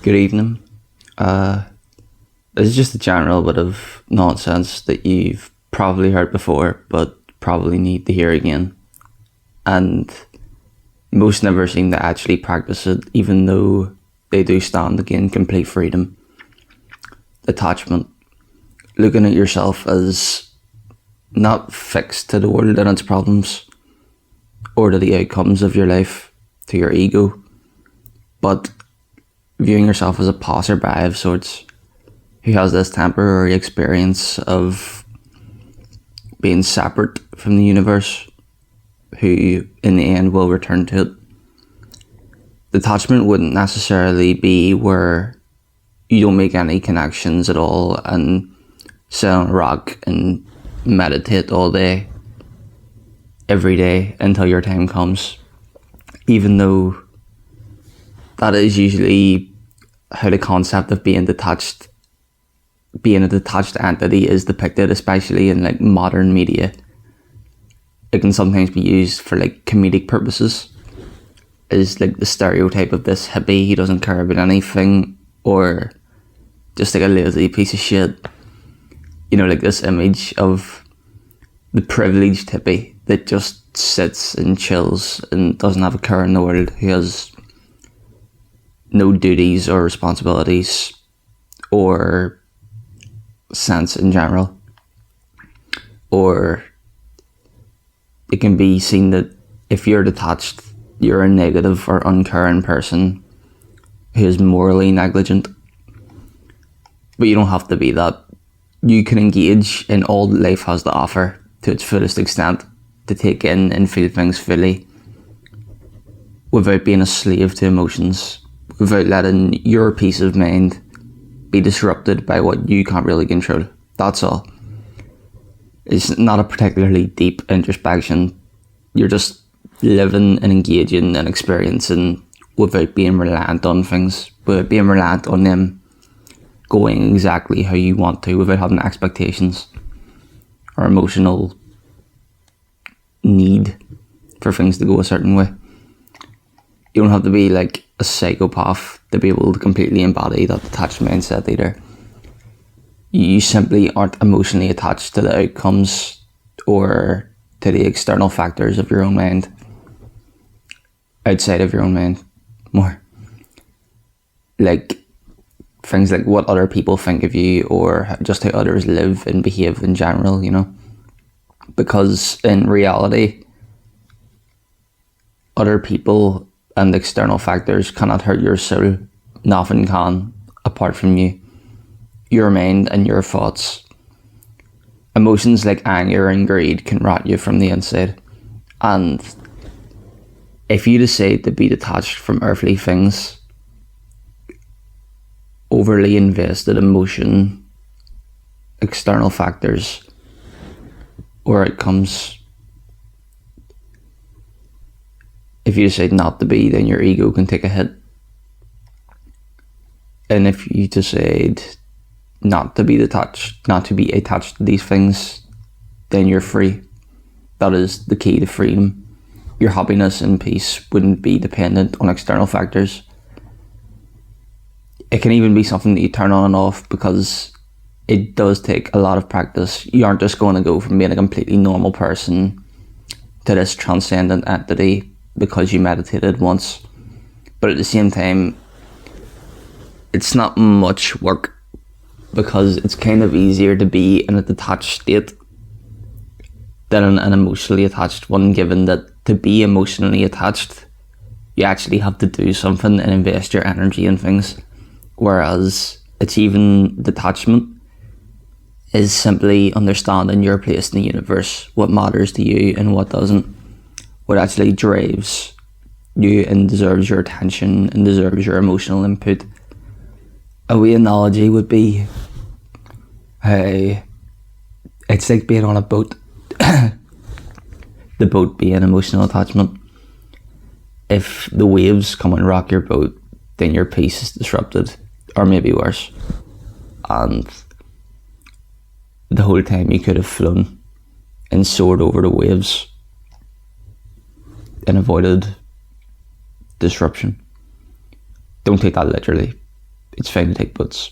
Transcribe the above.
Good evening. Uh, this is just a general bit of nonsense that you've probably heard before, but probably need to hear again. And most never seem to actually practice it, even though they do stand to gain complete freedom. Attachment. Looking at yourself as not fixed to the world and its problems, or to the outcomes of your life, to your ego, but viewing yourself as a passerby of sorts who has this temporary experience of being separate from the universe, who in the end will return to it. Detachment wouldn't necessarily be where you don't make any connections at all and sit on a rock and meditate all day, every day until your time comes, even though that is usually how the concept of being a detached entity is depicted, especially in like modern media. It can sometimes be used for like comedic purposes, is like the stereotype of this hippie, he doesn't care about anything, or just like a lazy piece of shit. You know, like this image of the privileged hippie that just sits and chills and doesn't have a care in the world, who has no duties or responsibilities or sense in general. Or it can be seen that if you're detached, you're a negative or uncaring person who is morally negligent. But you don't have to be that. You can engage in all that life has to offer to its fullest extent, to take in and feel things fully, without being a slave to emotions, without letting your peace of mind be disrupted by what you can't really control. That's all. It's not a particularly deep introspection. You're just living and engaging and experiencing without being reliant on things, without being reliant on them going exactly how you want to, without having expectations or emotional need for things to go a certain way. You don't have to be like a psychopath to be able to completely embody that detached mindset either. You simply aren't emotionally attached to the outcomes or to the external factors of your own mind, outside of your own mind, more. Like things like what other people think of you, or just how others live and behave in general, you know. Because in reality, other people and external factors cannot hurt your soul. Nothing can, apart from you, your mind and your thoughts. Emotions like anger and greed can rot you from the inside. And if you decide to be detached from earthly things, overly invested emotion, external factors, or outcomes, if you decide not to be, then your ego can take a hit. And if you decide not to be detached, not to be attached to these things, then you're free. That is the key to freedom. Your happiness and peace wouldn't be dependent on external factors. It can even be something that you turn on and off, because it does take a lot of practice. You aren't just going to go from being a completely normal person to this transcendent entity because you meditated once. But at the same time, it's not much work, because it's kind of easier to be in a detached state than an emotionally attached one, given that to be emotionally attached, you actually have to do something and invest your energy in things, whereas achieving detachment is simply understanding your place in the universe, what matters to you and what doesn't, what actually drives you and deserves your attention and deserves your emotional input. A wee analogy would be how it's like being on a boat. The boat being emotional attachment. If the waves come and rock your boat, then your peace is disrupted, or maybe worse. And the whole time you could have flown and soared over the waves and avoided disruption. Don't take that literally. it's fine to take, but